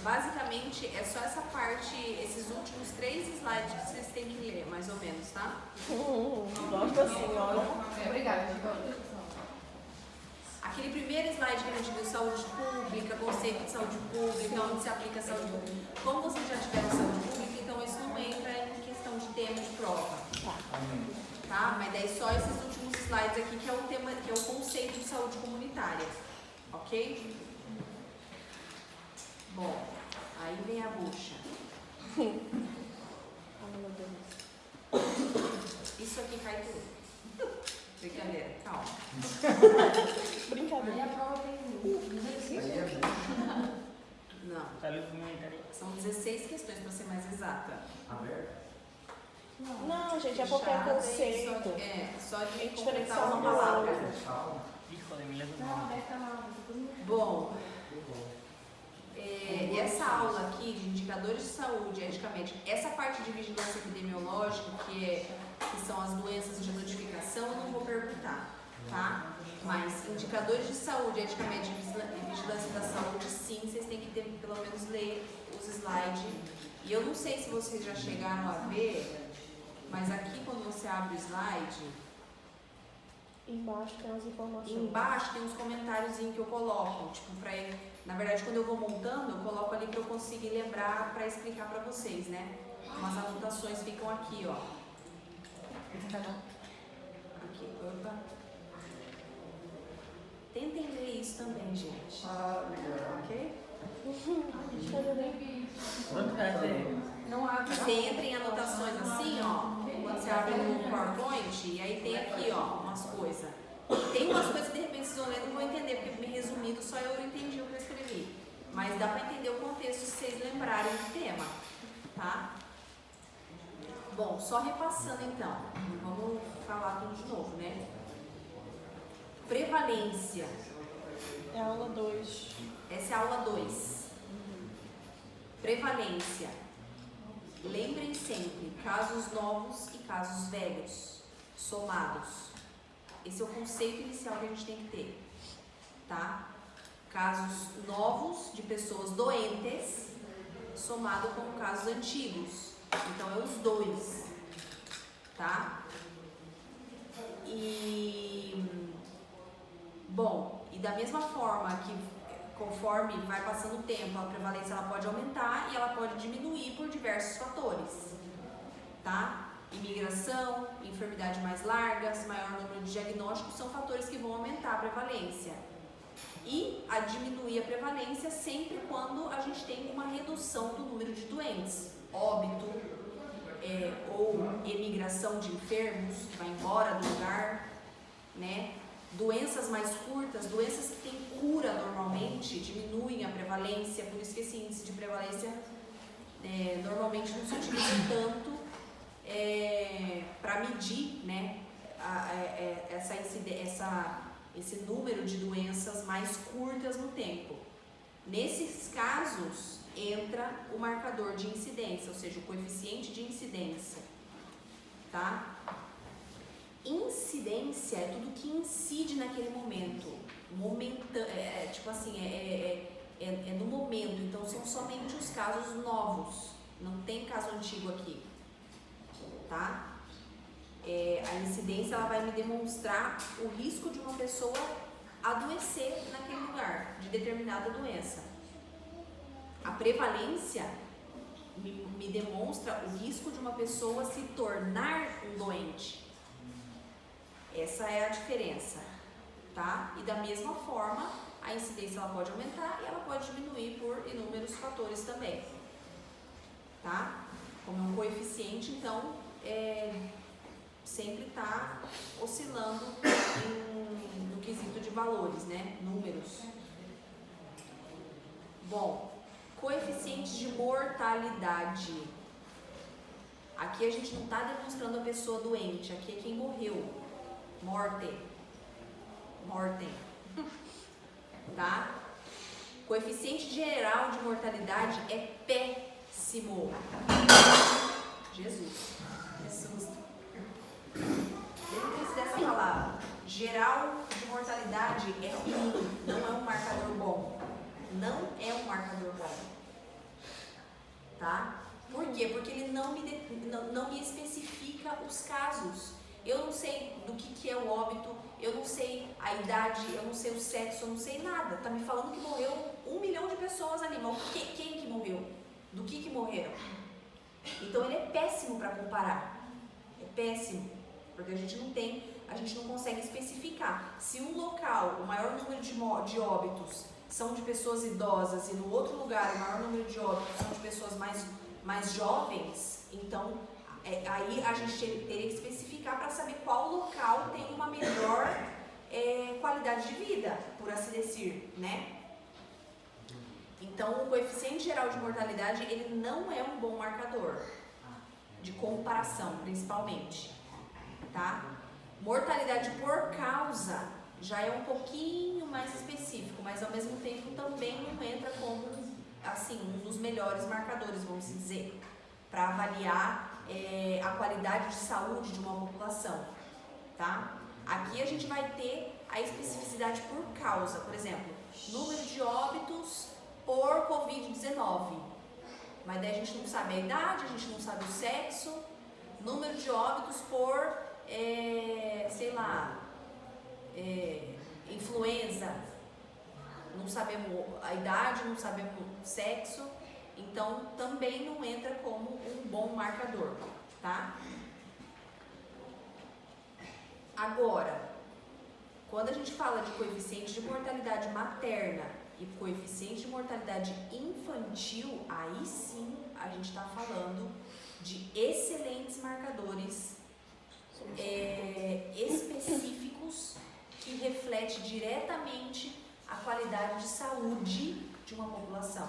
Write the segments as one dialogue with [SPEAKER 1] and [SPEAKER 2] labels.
[SPEAKER 1] basicamente é só essa parte, esses últimos 3 slides que vocês têm que ler, mais ou menos, tá?
[SPEAKER 2] Gosto assim, olha.
[SPEAKER 3] Obrigada.
[SPEAKER 1] Aquele primeiro slide que a gente viu, saúde pública, conceito de saúde pública, onde se aplica a saúde pública. Como vocês já tiveram saúde pública, então isso não entra em questão de tema de prova. Tá? Mas daí só esses últimos slides aqui que é o tema, que é o conceito de saúde comunitária. Ok? Bom, aí vem a bucha. Isso aqui cai tudo. Brincadeira, calma.
[SPEAKER 2] Brincadeira.
[SPEAKER 3] Aí a prova tem
[SPEAKER 1] Não. São 16 questões, para ser mais exata.
[SPEAKER 2] Não, gente, é porque é conceito.
[SPEAKER 1] Só de
[SPEAKER 2] É
[SPEAKER 1] completar
[SPEAKER 2] diferencial
[SPEAKER 1] uma
[SPEAKER 2] uma
[SPEAKER 1] palavra.
[SPEAKER 3] Não, deve estar lá.
[SPEAKER 1] Bom, e essa aula aqui de indicadores de saúde, eticamente, essa parte de vigilância epidemiológica, que são as doenças de notificação, eu não vou perguntar, tá? Mas indicadores de saúde, eticamente, e vigilância da saúde, sim, vocês têm que ter, pelo menos ler os slides. E eu não sei se vocês já chegaram a ver, mas aqui quando você abre o slide,
[SPEAKER 2] Embaixo tem as informações.
[SPEAKER 1] embaixo tem uns comentários que eu coloco, tipo, na verdade, quando eu vou montando, eu coloco ali para eu conseguir lembrar para explicar para vocês, né? Umas anotações ficam aqui, ó. Aqui, opa. Tentem ler isso também, gente. Ok?
[SPEAKER 3] Não abre.
[SPEAKER 1] Você entra em anotações assim, ó, quando você abre no PowerPoint, e aí tem aqui, ó, umas coisas. Tem umas coisas que de repente vocês vão ler, não vão entender, porque me resumido só eu entendi o que eu escrevi. Mas dá pra entender o contexto se vocês lembrarem do tema, tá? Bom, só repassando então, vamos falar tudo de novo, né? Prevalência.
[SPEAKER 2] É a aula 2.
[SPEAKER 1] Essa é a aula 2. Prevalência. Lembrem sempre, casos novos e casos velhos, somados. Esse é o conceito inicial que a gente tem que ter, tá? Casos novos de pessoas doentes, somado com casos antigos. Então, é os dois, tá? Bom, e da mesma forma que conforme vai passando o tempo, a prevalência ela pode aumentar e ela pode diminuir por diversos fatores, tá? Imigração, enfermidade mais largas, maior número de diagnósticos são fatores que vão aumentar a prevalência. E a diminuir a prevalência sempre quando a gente tem uma redução do número de doentes, óbito, ou emigração de enfermos, que vai embora do lugar, né? Doenças mais curtas, doenças que têm cura normalmente, diminuem a prevalência, por isso que esse índice de prevalência normalmente não se utiliza tanto para medir, né, esse número de doenças mais curtas no tempo. Nesses casos, entra o marcador de incidência, ou seja, o coeficiente de incidência, tá? Incidência é tudo que incide naquele momento, tipo assim, no momento, então são somente os casos novos, não tem caso antigo aqui, tá? A incidência ela vai me demonstrar o risco de uma pessoa adoecer naquele lugar, de determinada doença. A prevalência me demonstra o risco de uma pessoa se tornar um doente. Essa é a diferença, tá? E da mesma forma, a incidência ela pode aumentar e ela pode diminuir por inúmeros fatores também, tá? Como é um coeficiente, então, sempre está oscilando no quesito de valores, né? Números. Bom, coeficiente de mortalidade. Aqui a gente não está demonstrando a pessoa doente, aqui é quem morreu. Mortem. Tá? Coeficiente geral de mortalidade é péssimo. Jesus. Que susto. Lembre-se dessa palavra. Geral de mortalidade é ruim. Não é um marcador bom. Não é um marcador bom. tá? Por quê? Porque ele não me especifica os casos. Eu não sei do que é o óbito, eu não sei a idade, eu não sei o sexo, eu não sei nada. Tá me falando que morreu 1 milhão de pessoas ali, mas quem que morreu? Do que morreram? Então ele é péssimo para comparar. É péssimo, porque a gente não consegue especificar. Se um local, o maior número de óbitos são de pessoas idosas e no outro lugar o maior número de óbitos são de pessoas mais jovens, então aí a gente teria que especificar para saber qual local tem uma melhor qualidade de vida, por assim dizer, né? Então o coeficiente geral de mortalidade ele não é um bom marcador de comparação, principalmente, tá? Mortalidade por causa já é um pouquinho mais específico, mas ao mesmo tempo também não entra como assim, um dos melhores marcadores, vamos dizer, para avaliar a qualidade de saúde de uma população, tá? Aqui a gente vai ter a especificidade por causa, por exemplo, número de óbitos por Covid-19, mas daí a gente não sabe a idade, a gente não sabe o sexo, número de óbitos por, sei lá, influenza, não sabemos a idade, não sabemos o sexo, então também não entra como um bom marcador, tá? Agora, quando a gente fala de coeficiente de mortalidade materna e coeficiente de mortalidade infantil, aí sim a gente está falando de excelentes marcadores específicos que refletem diretamente a qualidade de saúde de uma população,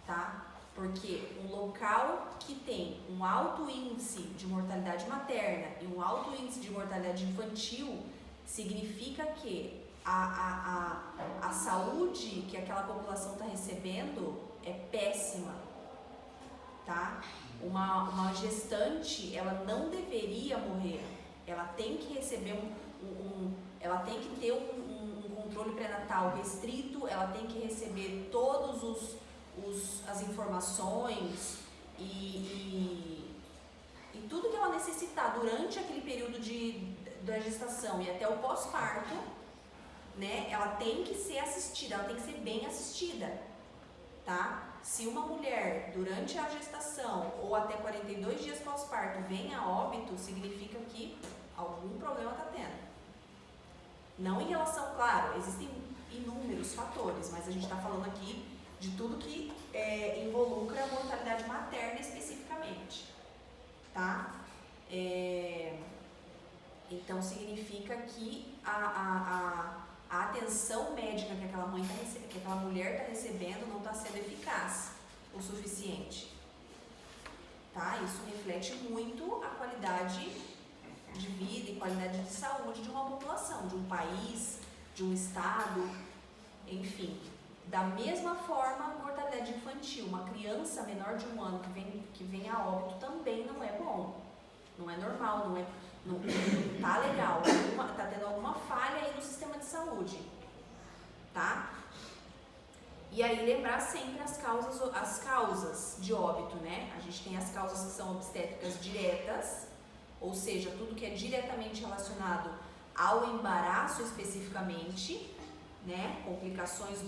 [SPEAKER 1] tá? Porque um local que tem um alto índice de mortalidade materna e um alto índice de mortalidade infantil significa que a saúde que aquela população está recebendo é péssima, tá? Uma gestante, ela não deveria morrer, ela tem que receber ela tem que ter um controle pré-natal restrito, ela tem que receber todos as informações e tudo que ela necessitar durante aquele período da gestação e até o pós-parto, né? Ela tem que ser assistida, ela tem que ser bem assistida, tá? Se uma mulher durante a gestação ou até 42 dias pós-parto vem a óbito, significa que algum problema está tendo. Não em relação, claro, existem inúmeros fatores, mas a gente está falando aqui de tudo que involucra a mortalidade materna especificamente, tá? Então significa que a atenção médica que aquela mulher está recebendo não está sendo eficaz o suficiente, tá? Isso reflete muito a qualidade de vida e qualidade de saúde de uma população, de um país, de um estado, enfim. Da mesma forma, a mortalidade infantil, uma criança menor de 1 ano que vem a óbito também não é bom, não é normal, não tá legal, tá tendo alguma falha aí no sistema de saúde, tá? E aí lembrar sempre as causas de óbito, né? A gente tem as causas que são obstétricas diretas, ou seja, tudo que é diretamente relacionado ao embaraço especificamente, né? Complicações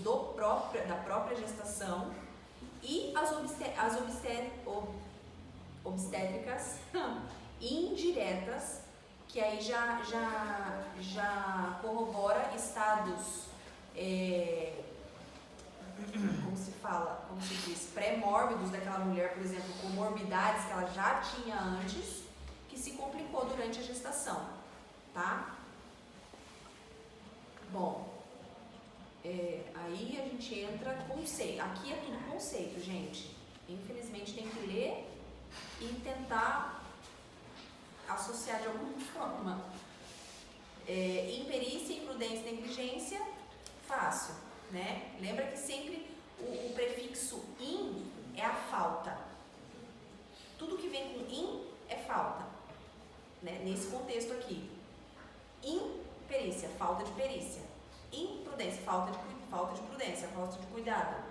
[SPEAKER 1] da própria gestação, e as obstétricas indiretas, que aí já corrobora estados, como se diz, pré-mórbidos daquela mulher, por exemplo, comorbidades que ela já tinha antes, que se complicou durante a gestação, tá? Bom, aí a gente entra conceito. Aqui é tudo conceito, gente. Infelizmente tem que ler e tentar associar de alguma forma. Imperícia, imprudência e negligência, fácil, né? Lembra que sempre o prefixo in é a falta. Tudo que vem com in é falta, né? Nesse contexto aqui. Imperícia, falta de perícia. Imprudência, falta de prudência, falta de cuidado,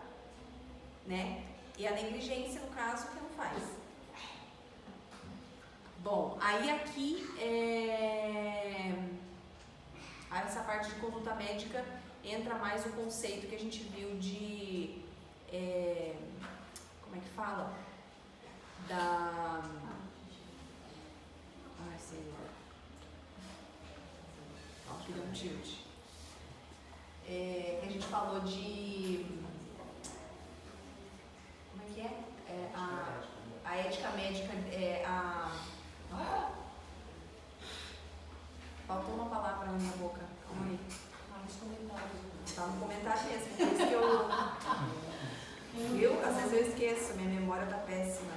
[SPEAKER 1] né? E a negligência, no caso, que não faz. Bom, aí aqui, essa parte de conduta médica entra mais o conceito que a gente viu de, como é que fala? Sei lá. Acho que deu um tilt. Que a gente falou de, como é que é? A ética médica, faltou uma palavra na minha boca. Calma aí. Tá no comentário mesmo. Por isso que eu às vezes eu esqueço, minha memória tá péssima.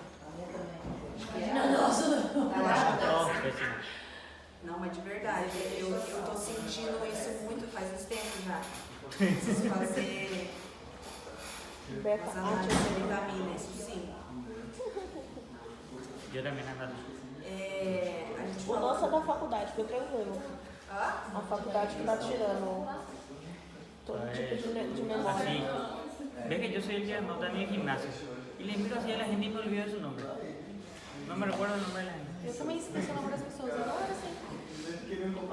[SPEAKER 1] Não, mas de verdade, eu tô sentindo isso muito, faz uns tempos já. Preciso fazer umas análises de vitamina, isso sim.
[SPEAKER 3] Eu também não nada.
[SPEAKER 2] O nosso é da faculdade, foi tranquilo. A faculdade que tá tirando todo tipo de memória.
[SPEAKER 3] Así, ve que yo soy el que no está en el gimnasio. Y le miro así a la gente y me olvido de su nombre. No me recuerdo el nombre de la gente.
[SPEAKER 4] Eu também esqueço o nome das pessoas agora, assim.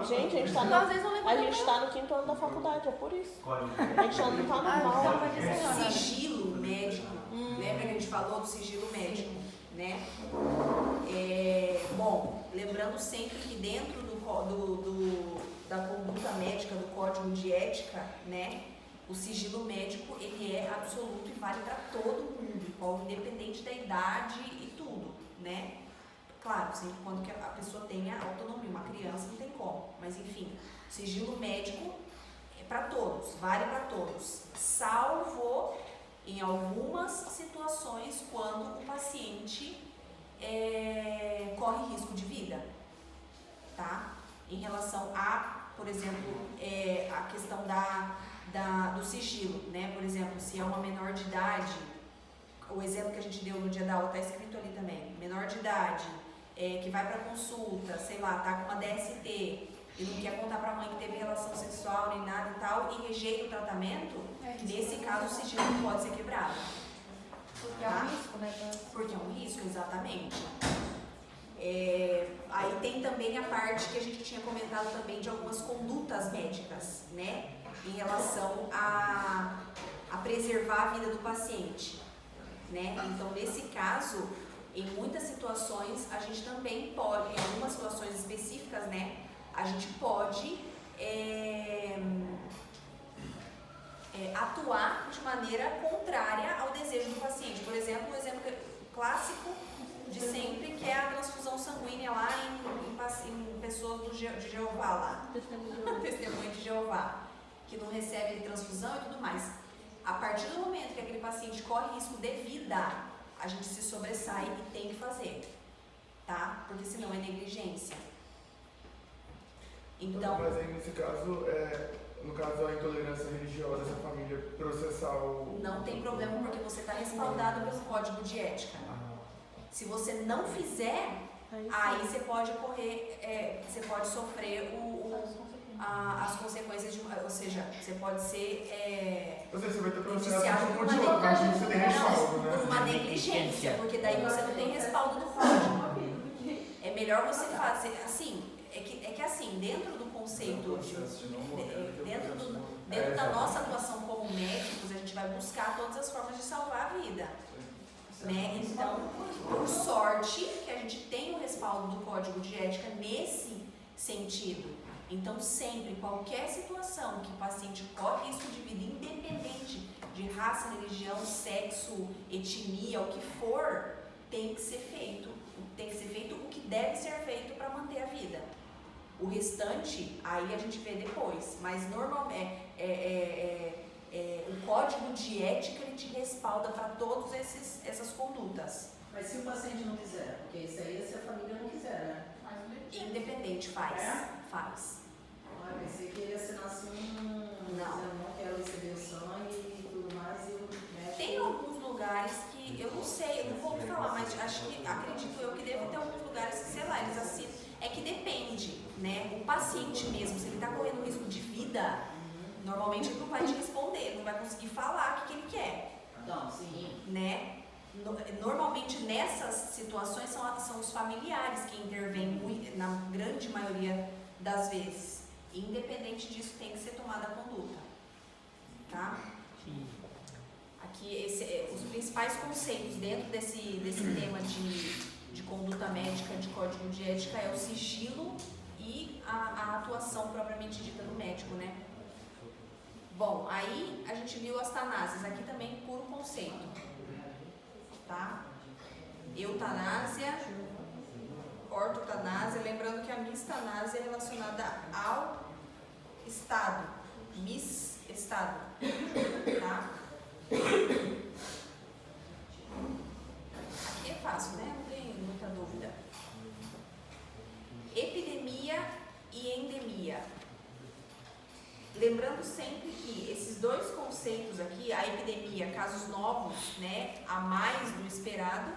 [SPEAKER 2] Gente, a gente tá
[SPEAKER 4] Às vezes eu lembro
[SPEAKER 2] no quinto ano da faculdade, é por isso. A gente não tá normal.
[SPEAKER 1] Sigilo médico. Lembra que a gente falou do sigilo médico, né? Bom, lembrando sempre que dentro da conduta médica, do código de ética, né? O sigilo médico, ele é absoluto e vale para todo mundo, independente da idade e tudo, né? Claro, sempre quando que a pessoa tenha autonomia, uma criança não tem como, mas enfim, o sigilo médico é para todos, vale para todos, salvo em algumas situações quando o paciente corre risco de vida, tá? Em relação a, por exemplo, a questão do sigilo, né? Por exemplo, se é uma menor de idade, o exemplo que a gente deu no dia da aula está escrito ali também, menor de idade, que vai para consulta, sei lá, tá com uma DST e não quer contar para a mãe que teve relação sexual nem nada e tal, e rejeita o tratamento, nesse caso o sigilo não pode ser quebrado.
[SPEAKER 4] Porque é um risco, né?
[SPEAKER 1] Porque é um risco, exatamente. Aí tem também a parte que a gente tinha comentado também de algumas condutas médicas, né? Em relação a preservar a vida do paciente, né? Então, nesse caso, em muitas situações, a gente também pode, em algumas situações específicas, né? A gente pode atuar de maneira contrária ao desejo do paciente. Por exemplo, um exemplo clássico de sempre, que é a transfusão sanguínea lá em pessoas de Jeová lá, testemunho de Jeová, que não recebe transfusão e tudo mais. A partir do momento que aquele paciente corre risco de vida, a gente se sobressai e tem que fazer, tá? Porque senão é negligência. Então,
[SPEAKER 5] mas aí nesse caso, no caso da intolerância religiosa, essa família processar o...
[SPEAKER 1] Não tem problema, porque você está respaldado pelo código de ética. Se você não fizer, aí você pode você pode sofrer as consequências ou seja, você pode ser
[SPEAKER 5] Ou seja, você vai ter
[SPEAKER 1] noticiado
[SPEAKER 5] processo
[SPEAKER 1] por
[SPEAKER 5] de outro, mas você tem respaldo, né?
[SPEAKER 1] por uma negligência, porque daí você não tem respaldo do código. É melhor você fazer, assim, é que assim, dentro do conceito, dentro da nossa atuação como médicos, a gente vai buscar todas as formas de salvar a vida. Né? Então, por sorte que a gente tem o respaldo do código de ética nesse sentido. Então, sempre, qualquer situação que o paciente corre risco de vida, independente de raça, religião, sexo, etnia, o que for, tem que ser feito. Tem que ser feito o que deve ser feito para manter a vida. O restante, aí a gente vê depois. Mas, normalmente, o código de ética, ele te respalda para todas essas condutas.
[SPEAKER 6] Mas se o paciente não quiser, porque isso aí é se a família não quiser, né?
[SPEAKER 1] Independente, faz. Faz.
[SPEAKER 6] Ah, eu pensei que ele assinasse não quero receber o sangue e tudo mais.
[SPEAKER 1] Tem alguns lugares que, eu não sei, eu não vou falar, mas acredito eu que deve ter alguns lugares que, sei lá, eles assinam. É que depende, né? O paciente mesmo, se ele está correndo risco de vida, normalmente ele não vai te responder, não vai conseguir falar o que ele quer.
[SPEAKER 6] Não, sim.
[SPEAKER 1] Né? Normalmente nessas situações são os familiares que intervêm na grande maioria das vezes. Independente disso, tem que ser tomada a conduta. Tá?
[SPEAKER 3] Sim.
[SPEAKER 1] Aqui, os principais conceitos dentro desse tema de conduta médica, de código de ética, é o sigilo e a atuação propriamente dita do médico, né? Bom, aí a gente viu as tanásias, aqui também puro conceito, tá? Eutanásia, ortotanásia, lembrando que a mistanásia é relacionada ao Estado, Estado, tá? Aqui é fácil, né? Não tem muita dúvida. Epidemia e endemia. Lembrando sempre que esses dois conceitos aqui, a epidemia, casos novos, né, a mais do esperado,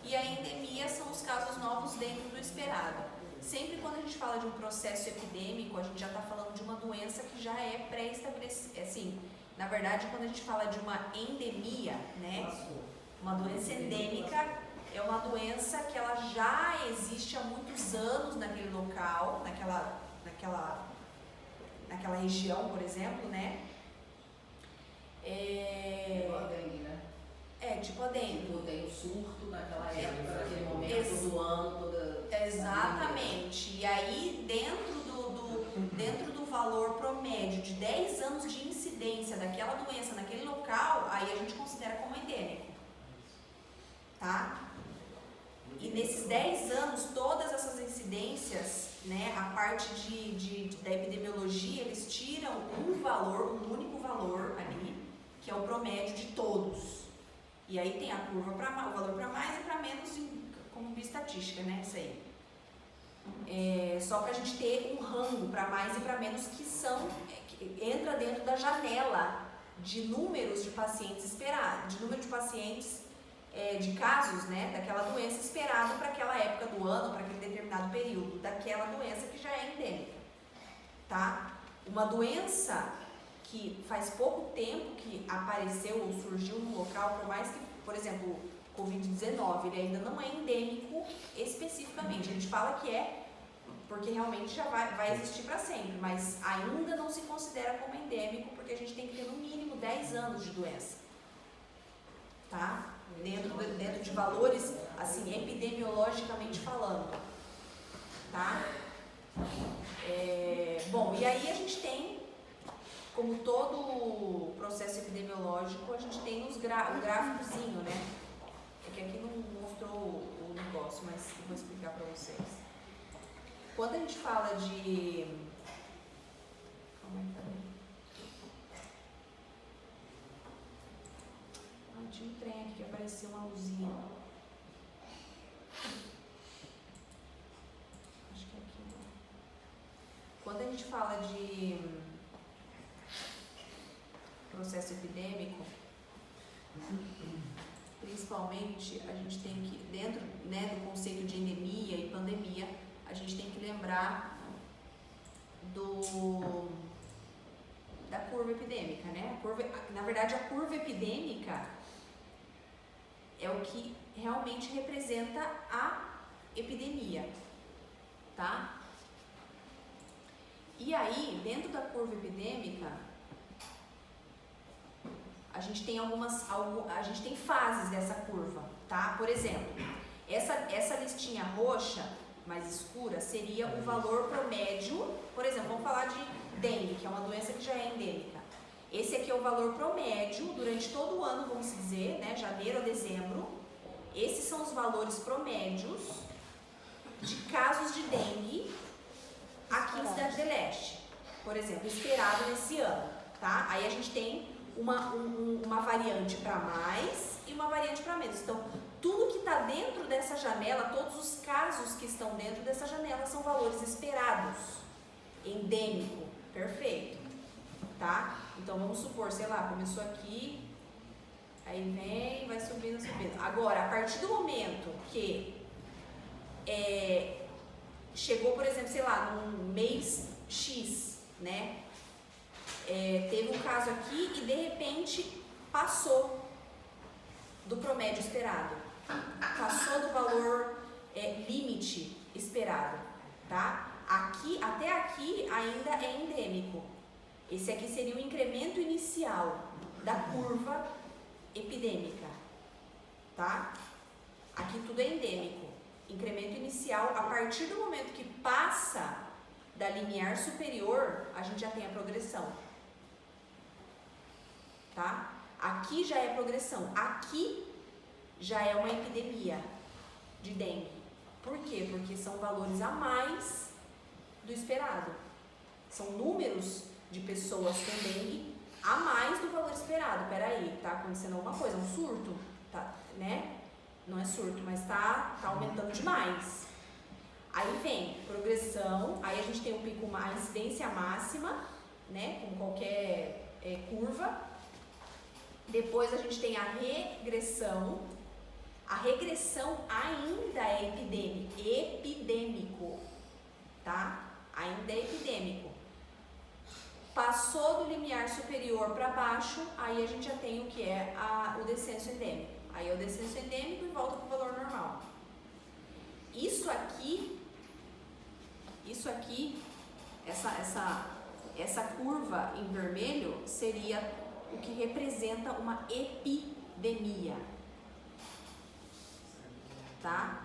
[SPEAKER 1] e a endemia são os casos novos dentro do esperado. Sempre quando a gente fala de um processo epidêmico, a gente já está falando de uma doença que já é pré-estabelecida. Assim, na verdade, quando a gente fala de uma endemia, né, uma doença endêmica, é uma doença que ela já existe há muitos anos naquele local, naquela região, por exemplo, né?
[SPEAKER 6] Tipo a dengue, né?
[SPEAKER 1] Tipo a dengue.
[SPEAKER 6] Tem o surto naquela época, naquele momento do ano,
[SPEAKER 1] Exatamente. E aí, dentro do valor promédio de 10 anos de incidência daquela doença naquele local, aí a gente considera como endêmico. Tá? E nesses 10 anos, todas essas incidências, né, a parte da epidemiologia, eles tiram um único valor ali, que é o promédio de todos. E aí tem a curva para o valor para mais e para menos, como bioestatística, né? Isso aí. Só para a gente ter um rango para mais e para menos que entra dentro da janela de números de pacientes esperados, de número de pacientes, de casos, né, daquela doença esperado para aquela época do ano, para aquele determinado período, daquela doença que já é endêmica, tá? Uma doença que faz pouco tempo que apareceu ou surgiu no local, por mais que, por exemplo, o Covid-19, ele ainda não é endêmico especificamente. A gente fala que é porque realmente já vai existir para sempre, mas ainda não se considera como endêmico, porque a gente tem que ter no mínimo 10 anos de doença, tá? Dentro de valores, assim, epidemiologicamente falando, tá? Bom, e aí a gente tem, como todo processo epidemiológico, a gente tem um gráficozinho, né? É que aqui não mostrou o negócio, mas eu vou explicar para vocês. Quando a gente fala de... Calma aí, peraí. Tinha um trem aqui que apareceu uma luzinha. Acho que é aqui. Não. Quando a gente fala de processo epidêmico, principalmente a gente tem que, dentro, né, do conceito de endemia e pandemia, a gente tem que lembrar da curva epidêmica, né? Na verdade, a curva epidêmica é o que realmente representa a epidemia, tá? E aí, dentro da curva epidêmica, a gente tem fases dessa curva, tá? Por exemplo, essa listinha roxa, mais escura, seria o valor promédio. Por exemplo, vamos falar de dengue, que é uma doença que já é endêmica. Esse aqui é o valor promédio durante todo o ano, vamos dizer, né, janeiro a dezembro. Esses são os valores promédios de casos de dengue aqui em Cidade de Leste, por exemplo, esperado nesse ano, tá? Aí a gente tem uma variante para mais e uma variante para menos. Então, tudo que está dentro dessa janela, todos os casos que estão dentro dessa janela são valores esperados, endêmico, perfeito, tá? Então, vamos supor, sei lá, começou aqui, aí vem, vai subindo, subindo. Agora, a partir do momento que chegou, por exemplo, sei lá, num mês X, né? Teve um caso aqui e de repente passou. do promédio esperado. Passou do valor limite esperado, tá? Até aqui ainda é endêmico. Esse aqui seria o incremento inicial da curva epidêmica, tá? Aqui tudo é endêmico. Incremento inicial, a partir do momento que passa da limiar superior, a gente já tem a progressão, tá? Aqui já é progressão, aqui já é uma epidemia de dengue. Por quê? Porque são valores a mais do esperado. São números de pessoas com dengue a mais do valor esperado. Peraí, tá acontecendo alguma coisa, um surto, tá, né? Não é surto, mas tá aumentando demais. Aí vem progressão, aí a gente tem um pico, a incidência máxima, né? Com qualquer curva. Depois a gente tem a regressão. A regressão ainda é epidêmico, tá? Ainda é epidêmico. Passou do limiar superior para baixo, aí a gente já tem o que é o descenso endêmico. Aí é o descenso endêmico e volta para o valor normal. Isso aqui, essa curva em vermelho seria o que representa uma epidemia, tá?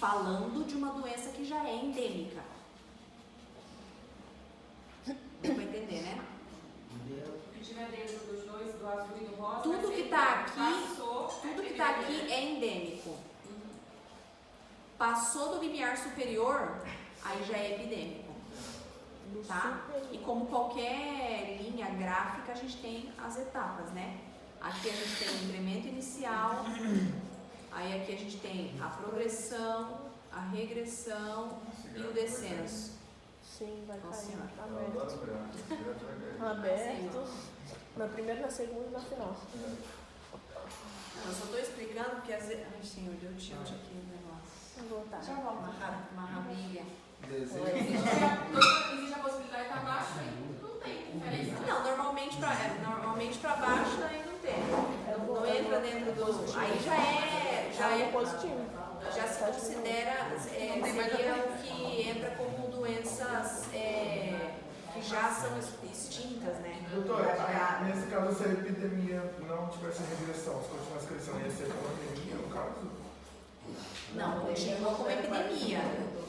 [SPEAKER 1] Falando de uma doença que já é endêmica. Deu pra entender, né?
[SPEAKER 6] O que tiver dentro dos dois, do azul e do rosa,
[SPEAKER 1] Tudo que tá aqui é endêmico. Passou do limiar superior, aí já é epidêmico, tá? E como qualquer linha gráfica, a gente tem as etapas, né? Aqui a gente tem o incremento inicial, aí aqui a gente tem a progressão, a regressão e o descenso.
[SPEAKER 2] Sim, vai
[SPEAKER 1] Nossa
[SPEAKER 2] cair.
[SPEAKER 1] Senhora.
[SPEAKER 2] Aberto. Na primeira, na segunda e na final.
[SPEAKER 1] Eu só tô explicando porque às vezes... Ai, senhor, deu tilt aqui no negócio.
[SPEAKER 2] Vou voltar.
[SPEAKER 1] Já volto. Uma rabinha.
[SPEAKER 6] Existe a possibilidade de estar abaixo aí, não tem diferença.
[SPEAKER 1] Não, normalmente pra baixo aí não tem. Não entra dentro do... Aí já é
[SPEAKER 2] positivo.
[SPEAKER 1] Já se considera, seria o que entra como doenças que já são extintas, né?
[SPEAKER 5] Doutora, aí, nesse caso, se a epidemia não tivesse regressão, se continuasse crescendo, ia ser uma epidemia, no caso?
[SPEAKER 1] Não, continua como epidemia.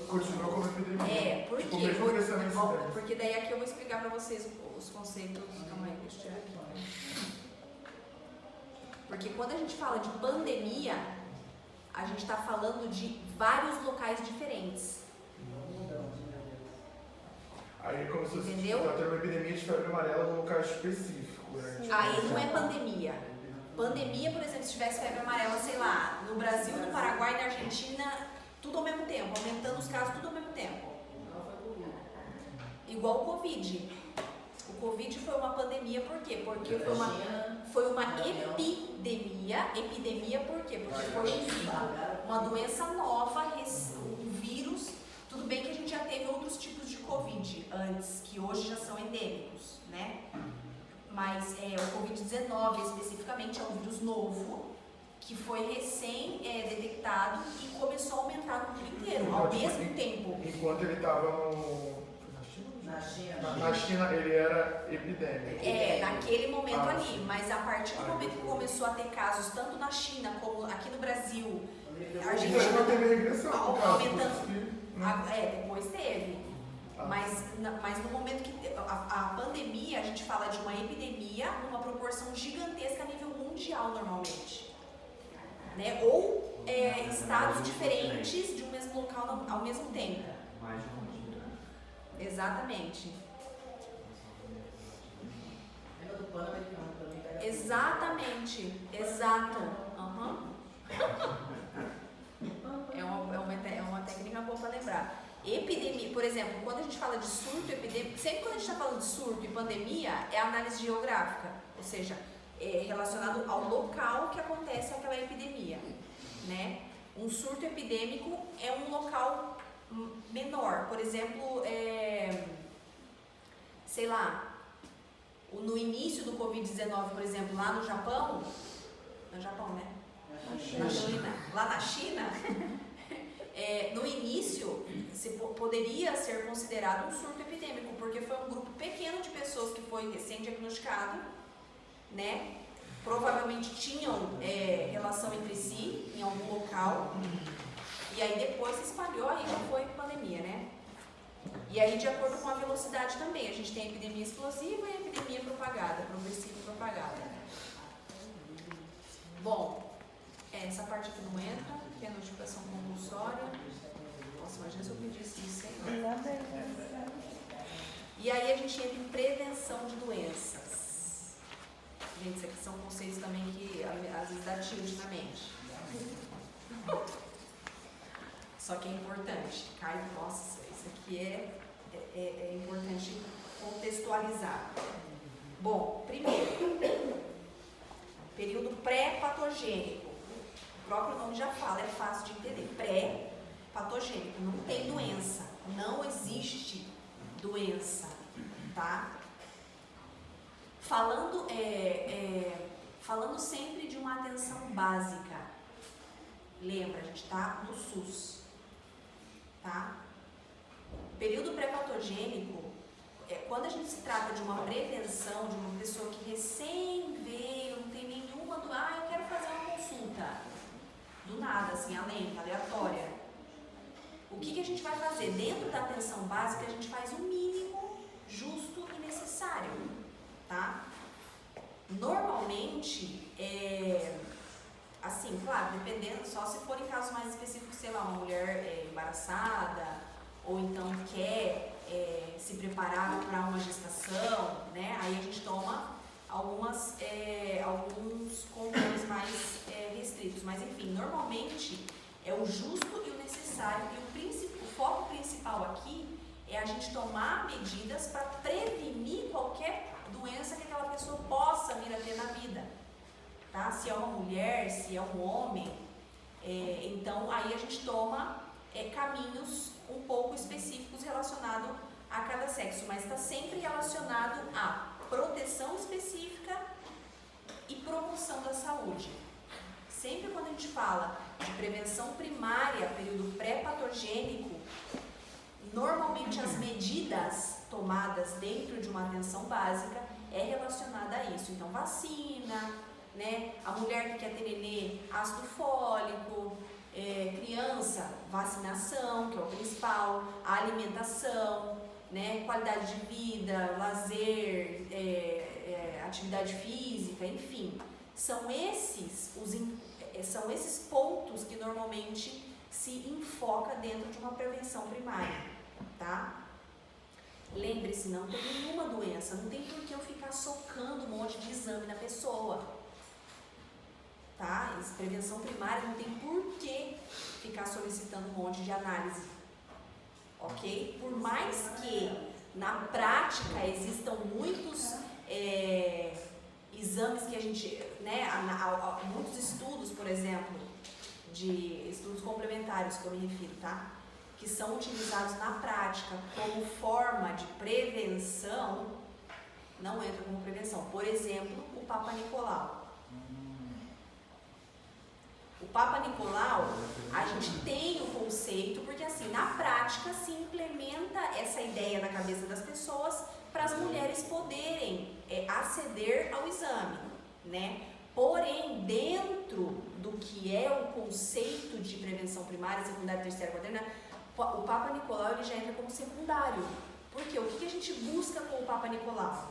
[SPEAKER 5] Continua como epidemia.
[SPEAKER 1] Por
[SPEAKER 5] tipo,
[SPEAKER 1] quê?
[SPEAKER 5] mesmo crescendo a incidência.
[SPEAKER 1] Porque daí aqui eu vou explicar pra vocês os conceitos. Calma aí, deixa eu tirar aqui. Porque quando a gente fala de pandemia, a gente está falando de vários locais diferentes.
[SPEAKER 5] Aí como se fosse
[SPEAKER 1] Entendeu?
[SPEAKER 5] ter uma epidemia de febre amarela num local específico, né?
[SPEAKER 1] Aí não é pandemia. Pandemia, por exemplo, se tivesse febre amarela, sei lá, no Brasil, no Paraguai, na Argentina, tudo ao mesmo tempo, aumentando os casos tudo ao mesmo tempo. Igual o Covid. O Covid foi uma pandemia, por quê? Porque foi uma epidemia. Epidemia por quê? Porque foi uma doença nova, um vírus. Tudo bem que a gente já teve outros tipos de Covid antes, que hoje já são endêmicos, né? Mas o Covid-19 especificamente é um vírus novo, que foi recém-detectado e começou a aumentar no mundo inteiro, ao mesmo tempo.
[SPEAKER 5] Enquanto ele estava na China, ele era epidêmico.
[SPEAKER 1] Naquele momento ali, mas a partir do momento que começou a ter casos, tanto na China como aqui no Brasil, a Argentina,
[SPEAKER 5] Então não teve regressão, no caso,
[SPEAKER 1] aumentando. Depois teve. Mas no momento que a pandemia, a gente fala de uma epidemia numa proporção gigantesca a nível mundial normalmente. Né? Ou estados diferentes de um mesmo local ao mesmo tempo. Exatamente. Exatamente. Exato. Uhum. É uma técnica boa para lembrar. Epidemia, por exemplo, quando a gente fala de surto epidêmico, sempre quando a gente está falando de surto e pandemia, é análise geográfica, ou seja, relacionado ao local que acontece aquela epidemia, né? Um surto epidêmico é um local menor, por exemplo, sei lá, no início do Covid-19, por exemplo, lá no Japão, No Japão, né? Na China. Lá na China, no início, poderia ser considerado um surto epidêmico, porque foi um grupo pequeno de pessoas que foi recém-diagnosticado, né? Provavelmente tinham relação entre si, em algum local, e aí depois se espalhou, aí já foi pandemia, né? E aí, de acordo com a velocidade também, a gente tem a epidemia explosiva e a epidemia propagada, progressiva e propagada. Bom, essa parte aqui não entra, que é a notificação compulsória. Nossa, imagina se eu pedisse isso, hein? E aí a gente entra em prevenção de doenças. Gente, isso aqui são conceitos também que às vezes dá tilt na mente. Só que é importante. Nossa, isso aqui é importante contextualizar. Bom, primeiro, período pré-patogênico. O próprio nome já fala, é fácil de entender. Pré-patogênico, não tem doença, não existe doença, tá? Falando sempre de uma atenção básica. Lembra, a gente está no SUS, tá? Período pré-patogênico quando a gente se trata de uma prevenção de uma pessoa que recém veio, não tem nenhuma eu quero fazer uma consulta. Do nada, assim, aleatória. O que a gente vai fazer? Dentro da atenção básica, a gente faz o mínimo justo e necessário, tá? Normalmente, assim, claro, dependendo, só se for em casos mais específicos, sei lá, uma mulher embaraçada, ou então quer se preparar para uma gestação, né? Aí a gente toma alguns controles mais restritos, mas enfim, normalmente é o justo e o necessário, e o foco principal aqui é a gente tomar medidas para prevenir qualquer doença que aquela pessoa possa vir a ter na vida, tá? Se é uma mulher, se é um homem, então aí a gente toma caminhos um pouco específicos relacionados a cada sexo, mas está sempre relacionado a proteção específica e promoção da saúde. Sempre quando a gente fala de prevenção primária, período pré-patogênico, normalmente as medidas tomadas dentro de uma atenção básica é relacionada a isso. Então, vacina, né? A mulher que quer ter nenê, ácido fólico, criança, vacinação, que é o principal, a alimentação, né? Qualidade de vida, lazer, atividade física, enfim. São esses pontos que normalmente se enfoca dentro de uma prevenção primária, tá? Lembre-se, não tem nenhuma doença, não tem por que eu ficar socando um monte de exame na pessoa, tá? Prevenção primária não tem por que ficar solicitando um monte de análise, ok? Por mais que na prática existam muitos exames que a gente, né, muitos estudos, por exemplo, de estudos complementares que eu me refiro, tá? Que são utilizados na prática como forma de prevenção, não entra como prevenção. Por exemplo, o Papa Nicolau. O Papa Nicolau, a gente tem o conceito, porque assim, na prática se implementa essa ideia na cabeça das pessoas para as mulheres poderem aceder ao exame, né? Porém, dentro do que é o conceito de prevenção primária, secundária, terciária, quaternária, o Papa Nicolau ele já entra como secundário. Por quê? O que a gente busca com o Papa Nicolau?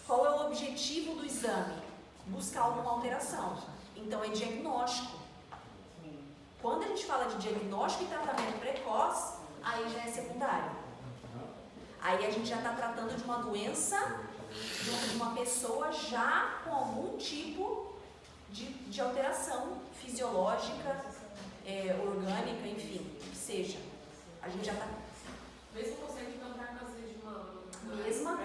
[SPEAKER 1] Qual é o objetivo do exame? Buscar alguma alteração. Então, é diagnóstico. Quando a gente fala de diagnóstico e tratamento precoce, aí já é secundário. Aí a gente já está tratando de uma doença, de uma pessoa já com algum tipo de alteração fisiológica, orgânica, enfim, que seja. A gente já está...
[SPEAKER 6] Mesmo conceito de cantar câncer de mama.
[SPEAKER 1] Mesma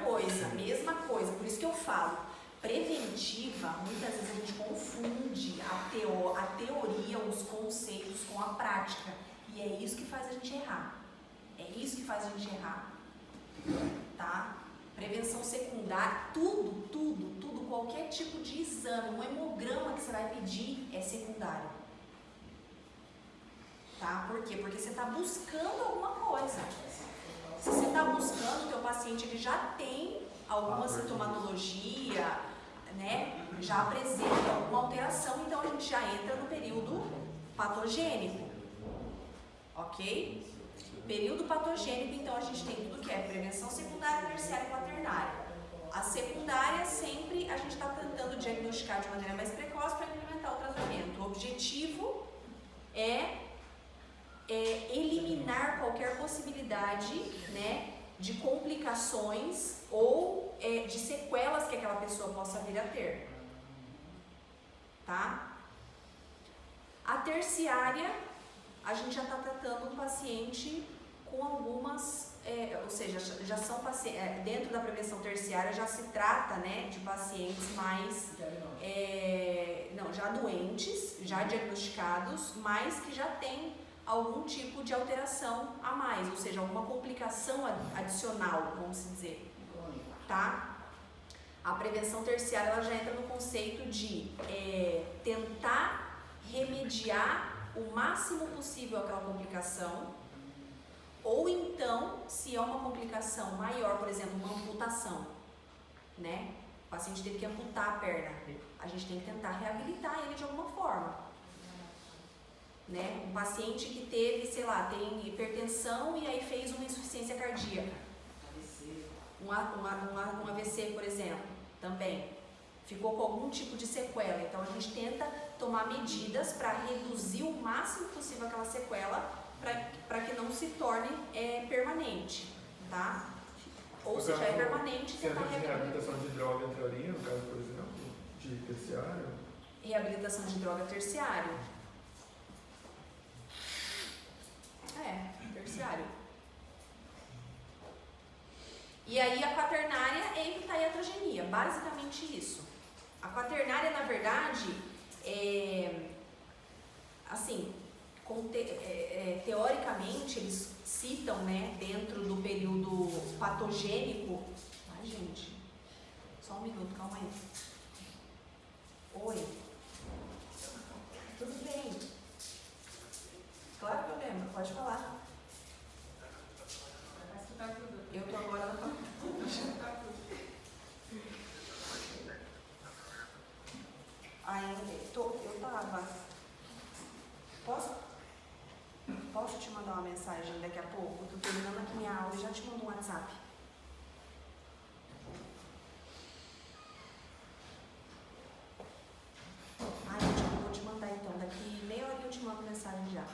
[SPEAKER 1] coisa. Por isso que eu falo, preventiva, muitas vezes a gente confunde a teoria, os conceitos com a prática. E é isso que faz a gente errar. Tá? Prevenção secundária, tudo, qualquer tipo de exame, um hemograma que você vai pedir é secundário. Tá? Por quê? Porque você está buscando alguma coisa. Se você está buscando, o teu paciente ele já tem alguma sintomatologia, né? Já apresenta alguma alteração, então a gente já entra no período patogênico. Ok? Período patogênico, então a gente tem tudo que é prevenção secundária, terciária e quaternária. A secundária sempre a gente está tentando diagnosticar de maneira mais precoce para implementar o tratamento. O objetivo é eliminar qualquer possibilidade, né, de complicações ou de sequelas que aquela pessoa possa vir a ter. Tá? A terciária, a gente já está tratando um paciente com algumas, ou seja, já são pacientes, dentro da prevenção terciária já se trata, né, de pacientes mais, já doentes, já diagnosticados, mas que já têm algum tipo de alteração a mais, ou seja, alguma complicação adicional, vamos dizer, tá? A prevenção terciária ela já entra no conceito de tentar remediar o máximo possível aquela complicação, ou então, se é uma complicação maior, por exemplo, uma amputação, né? O paciente teve que amputar a perna, a gente tem que tentar reabilitar ele de alguma forma. Né? Um paciente que teve, sei lá, tem hipertensão e aí fez uma insuficiência cardíaca. Um AVC, por exemplo, também ficou com algum tipo de sequela. Então a gente tenta tomar medidas para reduzir o máximo possível aquela sequela para que não se torne permanente, tá? Ou se já é permanente,
[SPEAKER 5] você
[SPEAKER 1] tentar
[SPEAKER 5] reabilitação de droga entraria, no caso, por exemplo, de terciário?
[SPEAKER 1] Reabilitação de droga terciário. Terciário. E aí a quaternária é evitar a iatrogenia, basicamente isso. A quaternária, na verdade, teoricamente eles citam, né, dentro do período patogênico. Ai, gente, só um minuto, calma aí. Oi. Tudo bem? Claro que eu lembro, pode falar. Eu tô agora na faculdade. Eu tava. Posso te mandar uma mensagem daqui a pouco? Tô terminando aqui minha aula e já te mando um WhatsApp. Eu vou te mandar então. Daqui meia hora eu te mando mensagem já.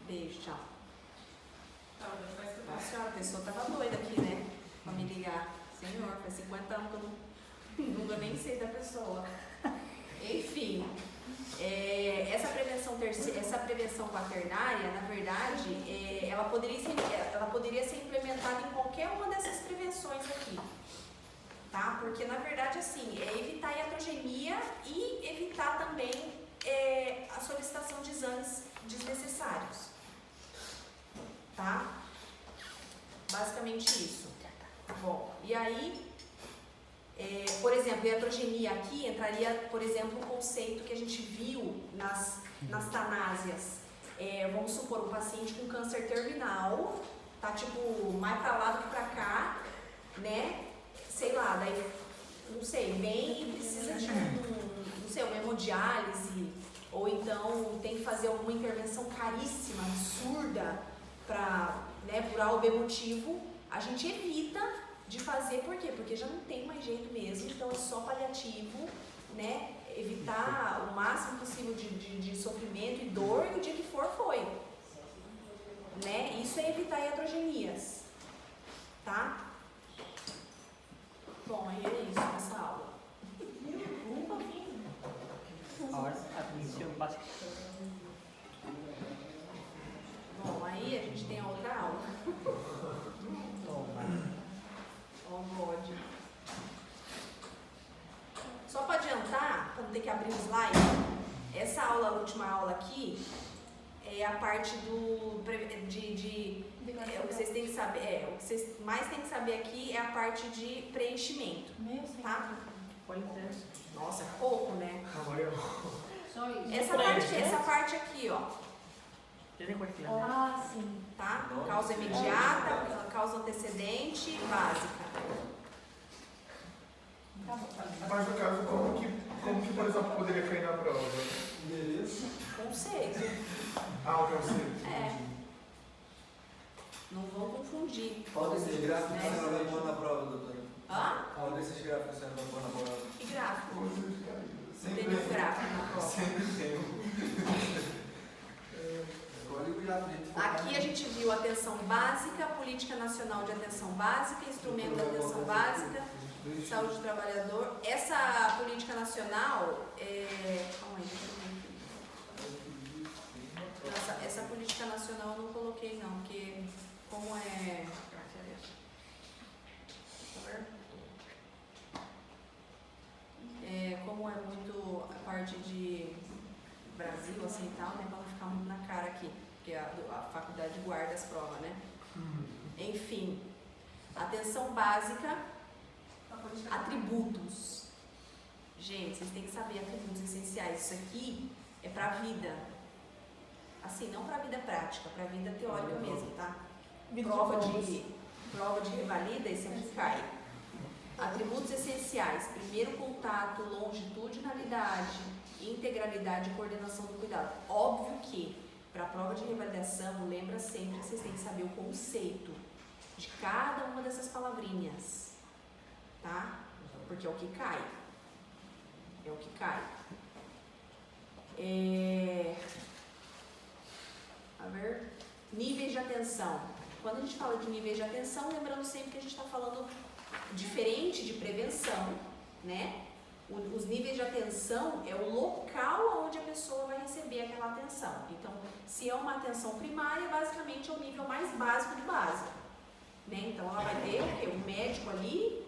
[SPEAKER 1] Beijo, tchau. Nossa senhora, a pessoa tava doida aqui, né? Pra me ligar. Senhor, faz 50 anos que eu nunca nem sei da pessoa. Enfim, essa prevenção quaternária, na verdade, ela poderia ser implementada em qualquer uma dessas prevenções aqui. Tá? Porque, na verdade, assim, é evitar a iatrogenia e evitar também a solicitação de exames desnecessários. Tá? Basicamente isso. Bom, e aí, por exemplo, iatrogenia aqui entraria, por exemplo, o conceito que a gente viu nas tanásias. Vamos supor, um paciente com câncer terminal, tá tipo mais pra lá do que pra cá, né? Sei lá, daí, não sei, vem e precisa de uma hemodiálise, ou então tem que fazer alguma intervenção caríssima, absurda, por A ou B motivo, a gente evita de fazer, por quê? Porque já não tem mais jeito mesmo, então é só paliativo, né? Evitar o máximo possível de sofrimento e dor, e o dia que for, foi. Né? Isso é evitar iatrogenias, tá? Bom, aí é isso nessa aula.
[SPEAKER 3] Ahora, atención básica.
[SPEAKER 1] Bom, aí a gente tem a outra aula. Ó, bode. Só para adiantar, para não ter que abrir o slide, essa aula, a última aula aqui, é a parte de o que vocês têm que saber, o que vocês mais têm que saber aqui é a parte de preenchimento, tá? Nossa, é pouco, né?
[SPEAKER 4] Só isso.
[SPEAKER 1] Essa parte aqui, ó,
[SPEAKER 4] Ah, sim.
[SPEAKER 1] tá? Causa imediata, causa antecedente, básica.
[SPEAKER 5] Mas no caso, como que, por exemplo, poderia cair na prova?
[SPEAKER 1] Conceito.
[SPEAKER 5] Ah, o conceito.
[SPEAKER 1] Não vão confundir.
[SPEAKER 7] Qual desses gráficos você não vai pôr na prova, doutora?
[SPEAKER 1] Hã?
[SPEAKER 7] Qual desses gráficos você não vai pôr na prova?
[SPEAKER 1] Que gráfico? Não
[SPEAKER 7] Sempre
[SPEAKER 1] tem nenhum gráfico na prova.
[SPEAKER 7] Sempre tem. Escolhe o gráfico, gente.
[SPEAKER 1] Aqui a gente viu atenção básica, política nacional de atenção básica, instrumento de atenção básica, saúde do trabalhador. Essa política nacional, calma aí, deixa eu ver aqui. Essa política nacional eu não coloquei não, porque como é... como é muito a parte de Brasil, assim e tal, né, para não ficar muito na cara aqui, porque a faculdade guarda as provas, né? Enfim, atenção básica, atributos. Gente, vocês têm que saber atributos essenciais. Isso aqui é para a vida. Assim, não para a vida prática, para a vida teórica mesmo, tá? Prova de revalida, isso aqui cai. Atributos essenciais: primeiro contato, longitudinalidade, integralidade e coordenação do cuidado. Óbvio que, para a prova de revalidação, lembra sempre que vocês têm que saber o conceito de cada uma dessas palavrinhas, tá? Porque é o que cai. É o que cai. A ver, níveis de atenção. Quando a gente fala de níveis de atenção, lembrando sempre que a gente está falando diferente de prevenção, né? Os níveis de atenção é o local onde a pessoa vai receber aquela atenção. Então, se é uma atenção primária, basicamente é o nível mais básico de básico, né? Então, ela vai ter o quê? O médico ali,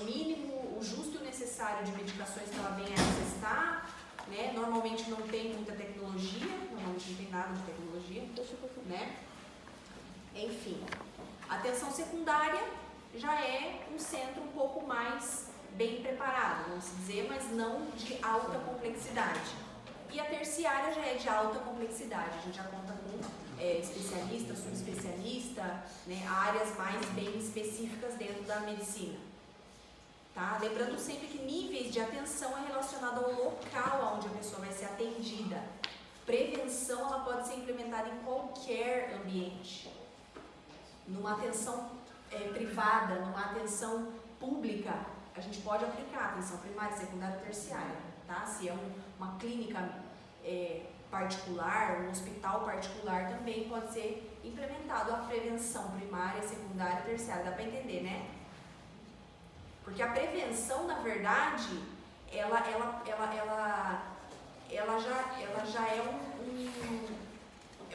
[SPEAKER 1] o mínimo, o justo e o necessário de medicações que ela venha a necessitar, né? Normalmente não tem muita tecnologia, normalmente não tem nada de tecnologia, né? Enfim, atenção secundária já é um centro um pouco mais bem preparado, vamos dizer, mas não de alta complexidade. E a terciária já é de alta complexidade, a gente já conta com especialista, subespecialista, né, áreas mais bem específicas dentro da medicina. Tá? Lembrando sempre que níveis de atenção é relacionado ao local onde a pessoa vai ser atendida. Prevenção ela pode ser implementada em qualquer ambiente. Numa atenção privada, numa atenção pública, a gente pode aplicar atenção primária, secundária e terciária, tá? Se é uma clínica particular, um hospital particular, também pode ser implementado a prevenção primária, secundária e terciária, dá para entender, né? Porque a prevenção, na verdade, ela já é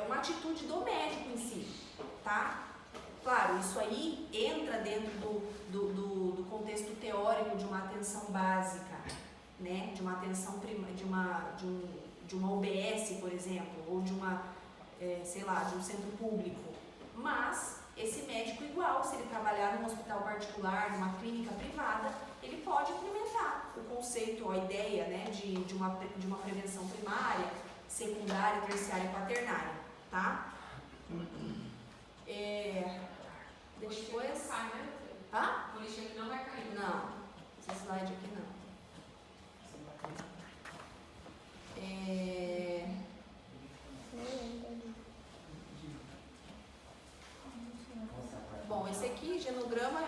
[SPEAKER 1] uma atitude do médico em si, tá? Claro, isso aí entra dentro do contexto teórico de uma atenção básica, né? De uma atenção de uma UBS, por exemplo, ou de uma, de um centro público. Mas esse médico igual, se ele trabalhar num hospital particular, numa clínica privada, ele pode implementar o conceito, a ideia, né, de uma prevenção primária, secundária, terciária e quaternária, tá? Depois...
[SPEAKER 4] Não cai, né?
[SPEAKER 1] Hã?
[SPEAKER 4] O lixo aqui não vai cair.
[SPEAKER 1] Não, esse slide aqui não. Bom, esse aqui, genograma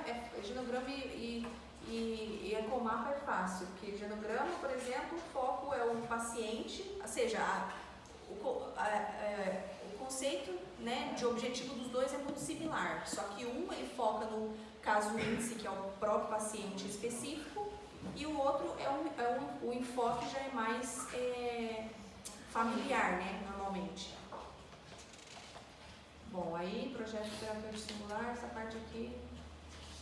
[SPEAKER 1] e ecomapa é fácil, porque genograma, por exemplo, o foco é o paciente, ou seja, o conceito, né, de objetivo dos dois é muito similar, só que um ele foca no caso índice, que é o próprio paciente específico, e o outro o enfoque já é mais familiar, né, normalmente. Bom, aí projeto terapêutico singular, essa parte aqui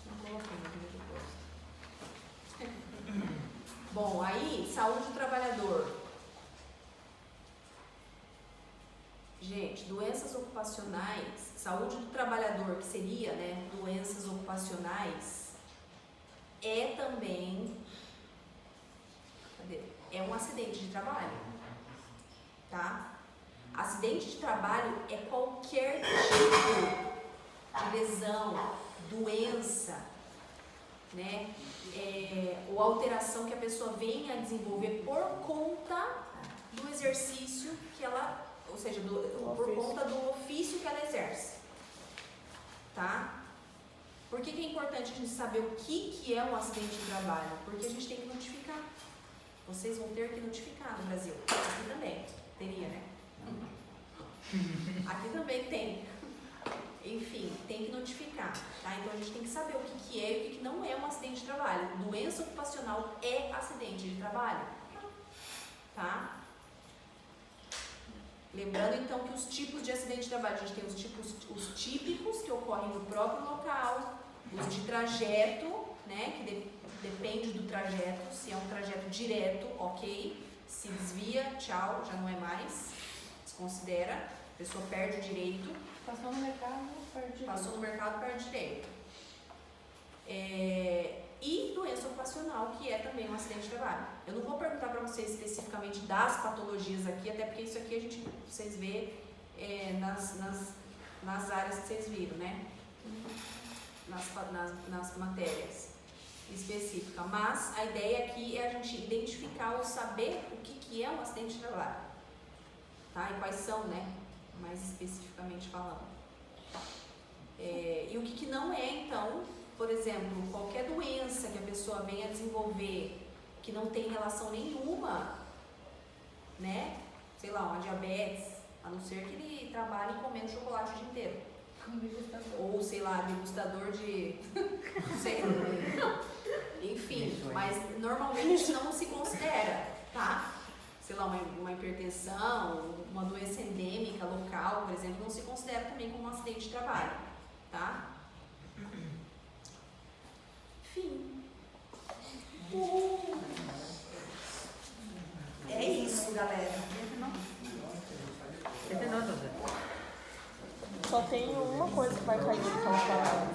[SPEAKER 1] não coloquei, depois. Bom, aí saúde do trabalhador. Gente, doenças ocupacionais, saúde do trabalhador, que seria, né, doenças ocupacionais, é também, é um acidente de trabalho, tá? Acidente de trabalho é qualquer tipo de lesão, doença, né, ou alteração que a pessoa venha a desenvolver por conta do exercício que ela, ou seja, por conta do ofício que ela exerce, tá? Por que é importante a gente saber o que é um acidente de trabalho? Porque a gente tem que notificar. Vocês vão ter que notificar no Brasil. Aqui também. Teria, né? Aqui também tem. Enfim, tem que notificar, tá? Então a gente tem que saber o que é e o que não é um acidente de trabalho. Doença ocupacional é acidente de trabalho, tá? Lembrando então que os tipos de acidente de trabalho, a gente tem os típicos que ocorrem no próprio local, os de trajeto, né, que depende do trajeto, se é um trajeto direto, ok, se desvia, tchau, já não é mais, desconsidera, a pessoa perde o direito.
[SPEAKER 2] Passou no mercado, perde direito.
[SPEAKER 1] Passou no mercado, perde direito. E doença ocupacional, que é também um acidente de trabalho. Eu não vou perguntar para vocês especificamente das patologias aqui, até porque isso aqui vocês vê nas áreas que vocês viram, né? Nas matérias específicas. Mas a ideia aqui é a gente identificar ou saber o que é um acidente de trabalho, tá? E quais são, né? Mais especificamente falando. E o que não é, então, por exemplo, qualquer doença que a pessoa venha a desenvolver que não tem relação nenhuma, né? Sei lá, uma diabetes, a não ser que ele trabalhe comendo chocolate o dia inteiro. Ou, sei lá, degustador de... sei lá. Enfim, mas normalmente não se considera, tá? Sei lá, uma hipertensão, uma doença endêmica local, por exemplo, não se considera também como um acidente de trabalho, tá? Enfim. É isso, galera.
[SPEAKER 3] Este no, entonces.
[SPEAKER 2] Só tem uma coisa que vai cair, então, pra...